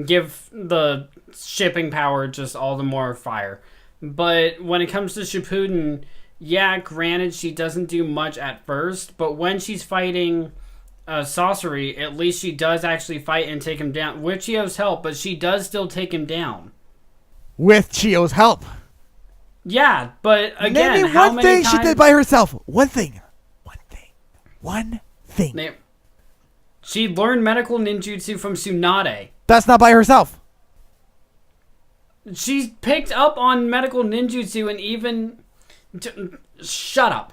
give the shipping power just all the more fire. But when it comes to Shippuden, yeah, granted, she doesn't do much at first, but when she's fighting... Sorcery, at least she does actually fight and take him down with Chio's help, but she does still take him down. With Chio's help. Yeah, but again, name me one thing she did by herself. One thing. One thing. She learned medical ninjutsu from Tsunade. That's not by herself. She's picked up on medical ninjutsu and even... Shut up.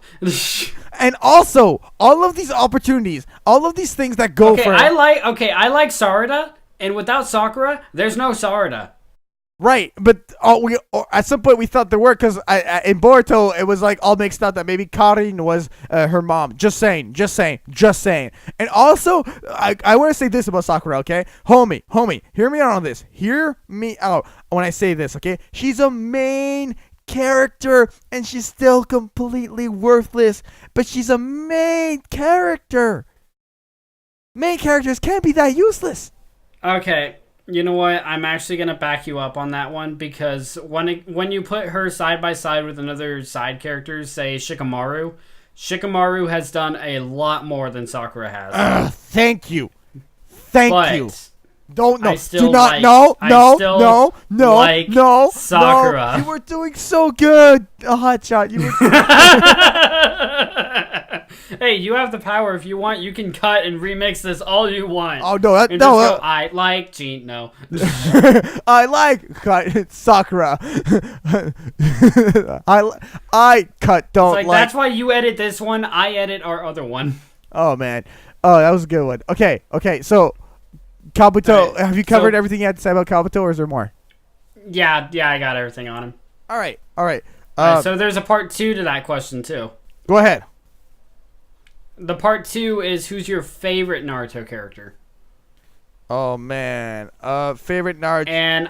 And also, all of these opportunities, all of these things that go for... I like Sarada, and without Sakura, there's no Sarada. Right, but at some point we thought there were, because in Boruto it was like all mixed up that maybe Karin was her mom. Just saying. And also, I want to say this about Sakura, okay? Homie, hear me out on this. Hear me out when I say this, okay? She's a main character and she's still completely worthless, but she's a main character. Main characters can't be that useless. Okay. You know what? I'm actually going to back you up on that one, because when you put her side by side with another side character, say Shikamaru has done a lot more than Sakura has. Thank you. Don't no. Do not no. Sakura. You were doing so good, Hotshot. You were. Hey, you have the power. If you want, you can cut and remix this all you want. Oh no, I like Jean. No, I like Sakura. I cut. Don't like. That's why you edit this one. I edit our other one. Oh man. Oh, that was a good one. Okay. So, Kabuto, have you covered everything you had to say about Kabuto, or is there more? Yeah, I got everything on him. All right. So there's a part 2 to that question too. Go ahead. The part 2 is, who's your favorite Naruto character? Oh man, favorite Naruto. And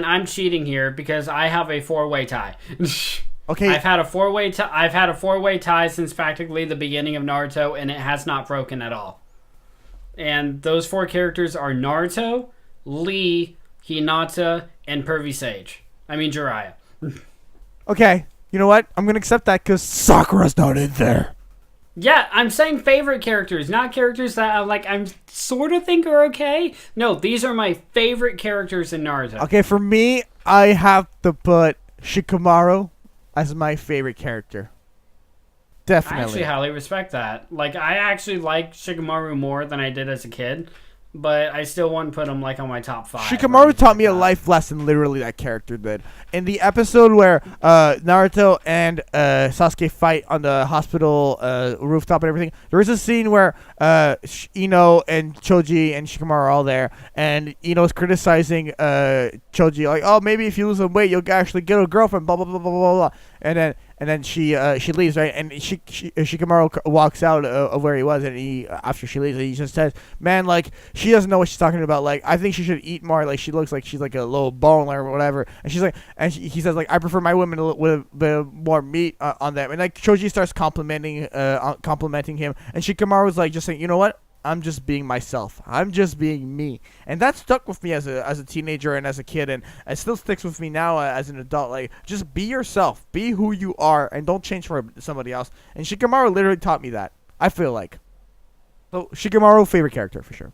I'm cheating here because I have a 4-way tie. Okay. I've had a 4-way tie since practically the beginning of Naruto, and it has not broken at all. And those 4 characters are Naruto, Lee, Hinata, and Jiraiya. Okay. You know what? I'm going to accept that because Sakura's not in there. Yeah, I'm saying favorite characters, not characters that I'm sort of think are okay. No, these are my favorite characters in Naruto. Okay, for me, I have to put Shikamaru as my favorite character. Definitely. I actually highly respect that. I actually like Shikamaru more than I did as a kid, but I still wouldn't put him on my top 5. Shikamaru taught me a life lesson, literally, that character did. In the episode where Naruto and Sasuke fight on the hospital rooftop and everything, there is a scene where Ino and Choji and Shikamaru are all there, and Ino's criticizing Choji, like, oh, maybe if you lose some weight, you'll actually get a girlfriend, blah, blah, blah, blah, blah, blah. And then she leaves, right? And Shikamaru walks out of where he was, and after she leaves, he just says, man, she doesn't know what she's talking about. I think she should eat more. She looks like she's a little bone or whatever. And she's he says, I prefer my women with a bit more meat on them. And Choji starts complimenting him, and Shikamaru's just saying, you know what? I'm just being myself. I'm just being me. And that stuck with me as a teenager and as a kid, and it still sticks with me now as an adult. Just be yourself. Be who you are, and don't change for somebody else. And Shikamaru literally taught me that, I feel like. So, Shikamaru, favorite character, for sure.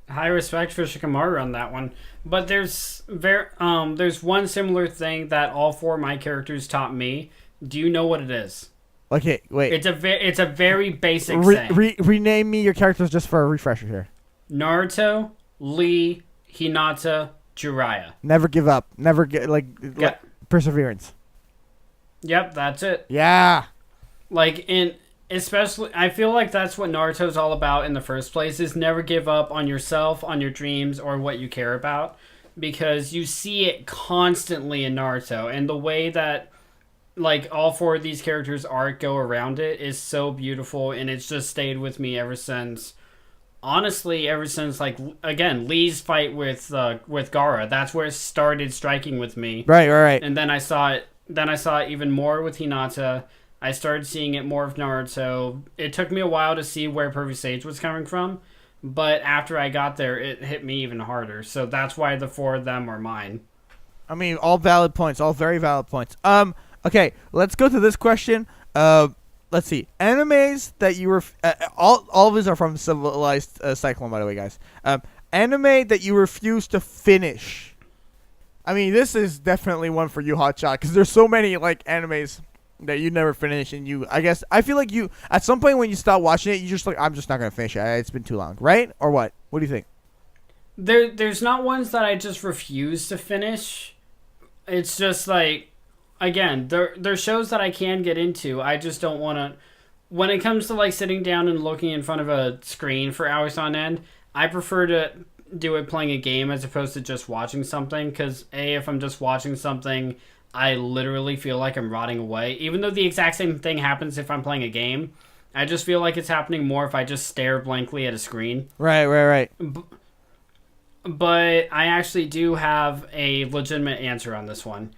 High respect for Shikamaru on that one. But there's one similar thing that all 4 of my characters taught me. Do you know what it is? Okay, wait. It's a very basic thing. Rename me your characters just for a refresher here. Naruto, Lee, Hinata, Jiraiya. Never give up. Never get perseverance. Yep, that's it. Yeah. Especially, I feel like that's what Naruto's all about in the first place, is never give up on yourself, on your dreams, or what you care about. Because you see it constantly in Naruto, and the way that all 4 of these characters' arc go around it is so beautiful, and it's just stayed with me ever since. Honestly, ever since again, Lee's fight with Gaara. That's where it started striking with me. Right. And then I saw it. Even more with Hinata. I started seeing it more of Naruto. It took me a while to see where Perfect Sage was coming from, but after I got there, it hit me even harder. So that's why the 4 of them are mine. I mean, all valid points. All very valid points. Okay, let's go to this question. Let's see. Animes that you were... all of these are from Civilized Cyclone, by the way, guys. Anime that you refuse to finish. I mean, this is definitely one for you, Hotshot, because there's so many, animes that you never finish, and I guess I feel like you at some point when you stop watching it, you just like, I'm just not gonna finish it. It's been too long, right? Or what? What do you think? There's not ones that I just refuse to finish. It's just like, again, there's shows that I can get into. I just don't want to. When it comes to like sitting down and looking in front of a screen for hours on end, I prefer to do it playing a game as opposed to just watching something. Because if I'm just watching something, I literally feel like I'm rotting away. Even though the exact same thing happens if I'm playing a game, I just feel like it's happening more if I just stare blankly at a screen. Right. But I actually do have a legitimate answer on this one.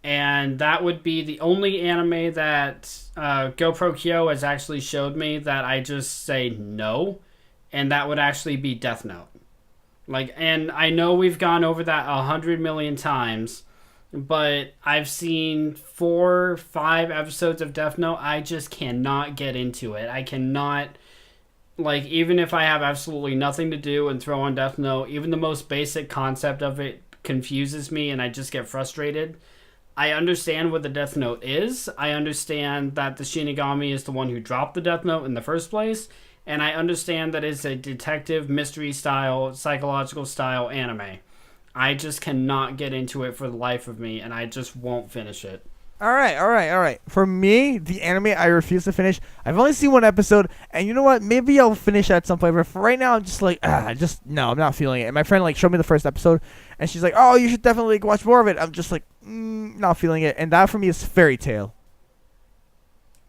And that would be the only anime that GoProkyo has actually showed me that I just say no. And that would actually be Death Note. And I know we've gone over that 100 million times, but I've seen 4, 5 episodes of Death Note. I just cannot get into it. I cannot... even if I have absolutely nothing to do and throw on Death Note, even the most basic concept of it confuses me and I just get frustrated. I understand what the Death Note is. I understand that the Shinigami is the one who dropped the Death Note in the first place. And I understand that it's a detective, mystery style, psychological style anime. I just cannot get into it for the life of me and I just won't finish it. All right. For me, the anime I refuse to finish. I've only seen one episode, and you know what? Maybe I'll finish at some point. But for right now, I'm just like, no, I'm not feeling it. And my friend showed me the first episode, and she's like, oh, you should definitely watch more of it. I'm just like, not feeling it. And that for me is Fairy Tail.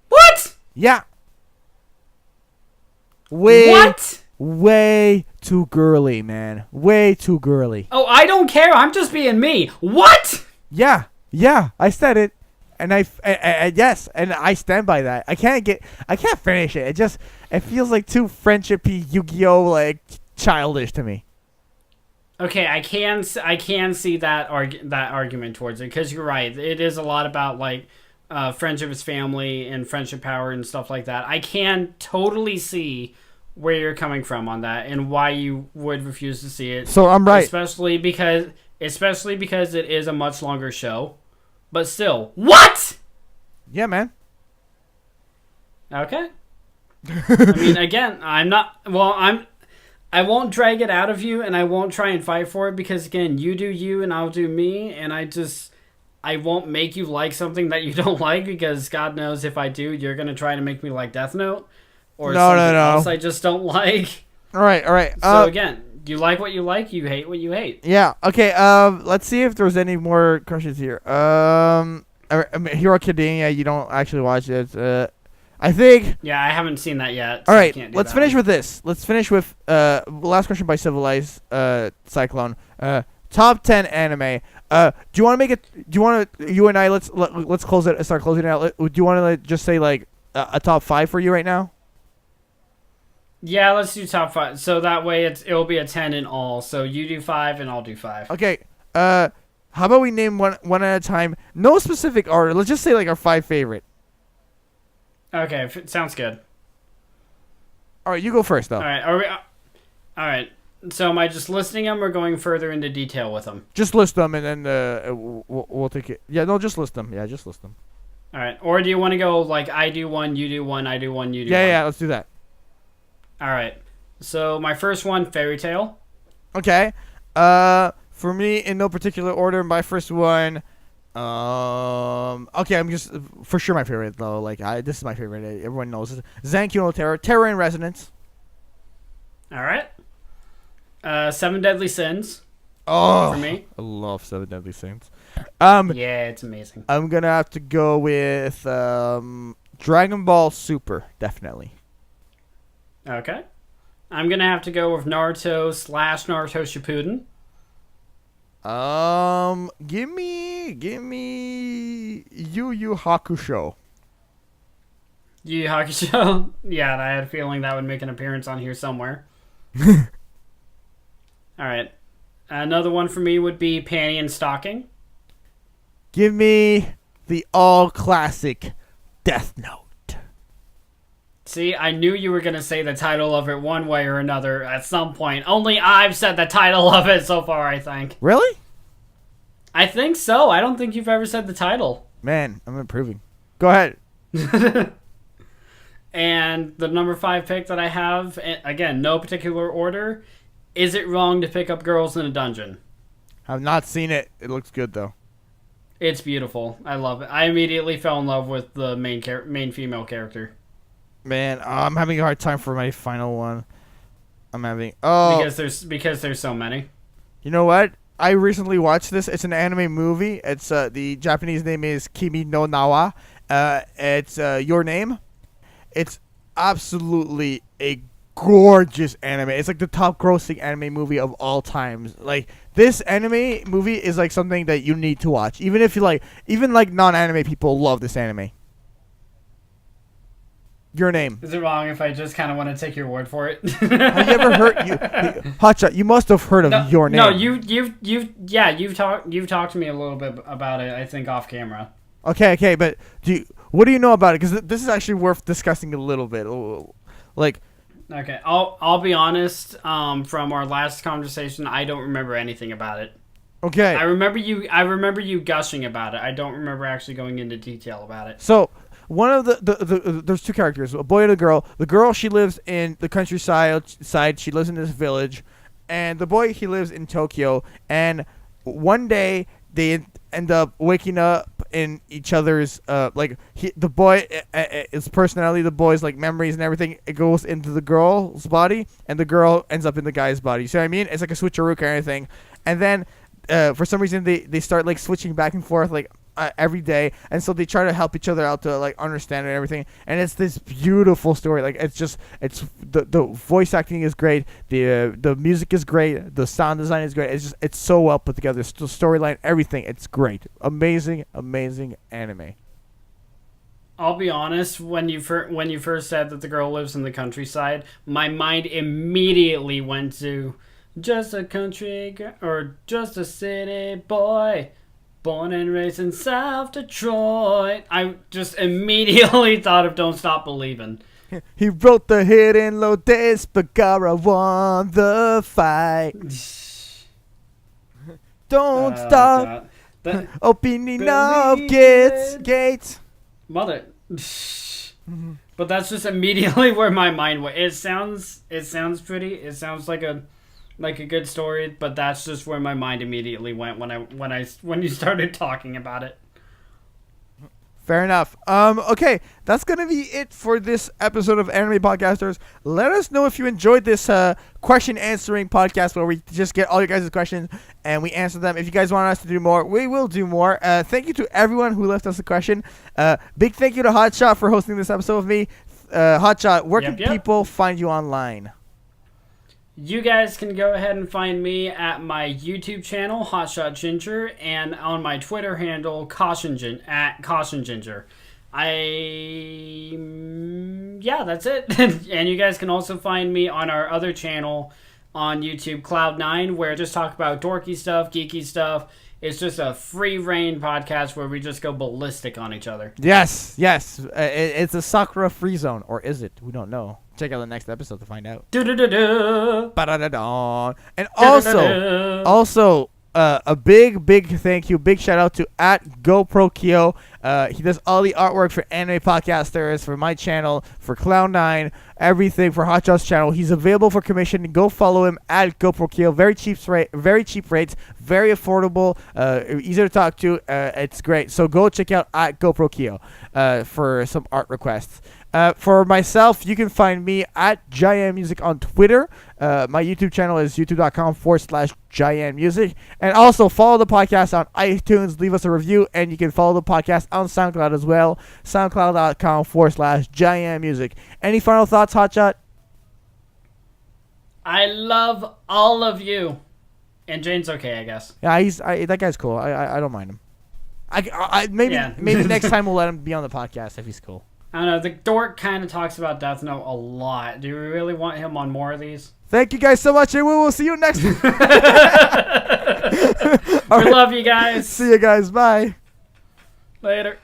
What? Yeah. What? Way too girly, man. Way too girly. Oh, I don't care. I'm just being me. What? Yeah, I said it. And yes, and I stand by that. I can't finish it. It feels like too friendshipy, Yu-Gi-Oh, childish to me. Okay, I can see that argument towards it, because you're right. It is a lot about friendship is family and friendship power and stuff like that. I can totally see where you're coming from on that and why you would refuse to see it. So I'm right, especially because it is a much longer show. But still, what? Yeah, man. Okay. I mean, again, I won't drag it out of you, and I won't try and fight for it, because again, you do you and I'll do me, and I won't make you like something that you don't like, because God knows if I do, you're gonna try to make me like Death Note or something else I just don't like. All right. So again, you like what you like, you hate what you hate. Yeah. Okay. Let's see if there's any more questions here. Hero Academia, you don't actually watch it. I think. Yeah, I haven't seen that yet. So all right. Let's finish with this. Let's finish with last question by Civilized Cyclone. Top 10 anime. Do you want to make it? Do you want to? You and I let's close it. Start closing it out. Do you want to just say a top 5 for you right now? Yeah, let's do top 5. So that way it'll be a 10 in all. So you do 5 and I'll do 5. Okay. How about we name one at a time? No specific order. Let's just say our 5 favorite. Okay, sounds good. All right, you go first though. All right. All right. So am I just listing them or going further into detail with them? Just list them and then we'll take it. Yeah, no, just list them. Yeah, just list them. All right. Or do you want to go I do one, you do one, I do one, you do one? Yeah, let's do that. All right. So my first one, Fairy Tail. Okay. For me, in no particular order, my first one. Okay, I'm just for sure my favorite though. This is my favorite. Everyone knows it. Zankyo no Terror in Resonance. All right. 7 Deadly Sins. Oh, for me, I love 7 Deadly Sins. Yeah, it's amazing. I'm gonna have to go with Dragon Ball Super, definitely. Okay. I'm gonna have to go with Naruto / Naruto Shippuden. Give me Yu Yu Hakusho. Yu Yu Hakusho. Yeah, I had a feeling that would make an appearance on here somewhere. All right. Another one for me would be Panty and Stocking. Give me the all classic Death Note. See, I knew you were going to say the title of it one way or another at some point. Only I've said the title of it so far, I think. Really? I think so. I don't think you've ever said the title. Man, I'm improving. Go ahead. And the number 5 pick that I have, again, no particular order. Is it wrong to pick up girls in a dungeon? I've not seen it. It looks good though. It's beautiful. I love it. I immediately fell in love with the main female character. Man, I'm having a hard time for my final one. Because there's so many. You know what? I recently watched this. It's an anime movie. It's the Japanese name is Kimi no Nawa. It's Your Name. It's absolutely a gorgeous anime. It's like the top grossing anime movie of all times. Like this anime movie is like something that you need to watch. Even if you like non-anime people love this anime. Your Name. Is it wrong if I just kind of want to take your word for it? Have you ever heard Hotshot? You must have heard of Your Name. No, you've talked to me a little bit about it. I think off camera. Okay, but what do you know about it? Because this is actually worth discussing a little bit. Like, okay, I'll be honest. From our last conversation, I don't remember anything about it. Okay, I remember you gushing about it. I don't remember actually going into detail about it. So one of the there's 2 characters, a boy and a girl. The girl, she lives in the countryside. She lives in this village, and the boy, he lives in Tokyo. And one day they end up waking up in each other's the boy, his personality, the boy's like memories and everything, it goes into the girl's body, and the girl ends up in the guy's body. You see what I mean? It's like a switcheroo kind of thing. And then for some reason they start like switching back and forth like every day, and so they try to help each other out to like understand it and everything. And it's this beautiful story. Like it's the voice acting is great, the music is great, the sound design is great. It's so well put together. The storyline, everything, it's great. Amazing anime. I'll be honest, when you first said that the girl lives in the countryside, my mind immediately went to just a country or just a city boy, born and raised in South Detroit. I just immediately thought of Don't Stop Believin'. He wrote the hit in Lo Despecara won the fight. Don't stop opening up gates. Mother. But that's just immediately where my mind went. It sounds pretty. It sounds like a good story, but that's just where my mind immediately went when you started talking about it. Fair enough. Okay, that's gonna be it for this episode of Anime Podcasters. Let us know if you enjoyed this question answering podcast where we just get all your guys' questions and we answer them. If you guys want us to do more, we will do more. Thank you to everyone who left us a question. Big thank you to Hotshot for hosting this episode with me. Hotshot, where can people find you online? You guys can go ahead and find me at my YouTube channel, Hotshot Ginger, and on my Twitter handle, Caution Ginger. That's it. And you guys can also find me on our other channel on YouTube, Cloud9, where I just talk about dorky stuff, geeky stuff. It's just a free reign podcast where we just go ballistic on each other. Yes. It's a Sakura free zone, or is it? We don't know. Check out the next episode to find out. And also, a big thank you, big shout out to @GoProkyo. He does all the artwork for Anime Podcasters, for my channel, for Cloud9, everything for Hotshot's channel. He's available for commission. Go follow him at GoProkyo. Very cheap rates, very affordable, easy to talk to. It's great. So go check out @GoProkyo for some art requests. For myself, you can find me at JaianMusic on Twitter. My YouTube channel is youtube.com/JaianMusic. And also follow the podcast on iTunes. Leave us a review. And you can follow the podcast on SoundCloud as well. SoundCloud.com/JaianMusic. Any final thoughts, Hotshot? I love all of you. And Jane's okay, I guess. Yeah, that guy's cool. I don't mind him. Maybe next time we'll let him be on the podcast if he's cool. I don't know, the dork kind of talks about Death Note a lot. Do we really want him on more of these? Thank you guys so much, and we will see you next week. We love you guys. See you guys. Bye. Later.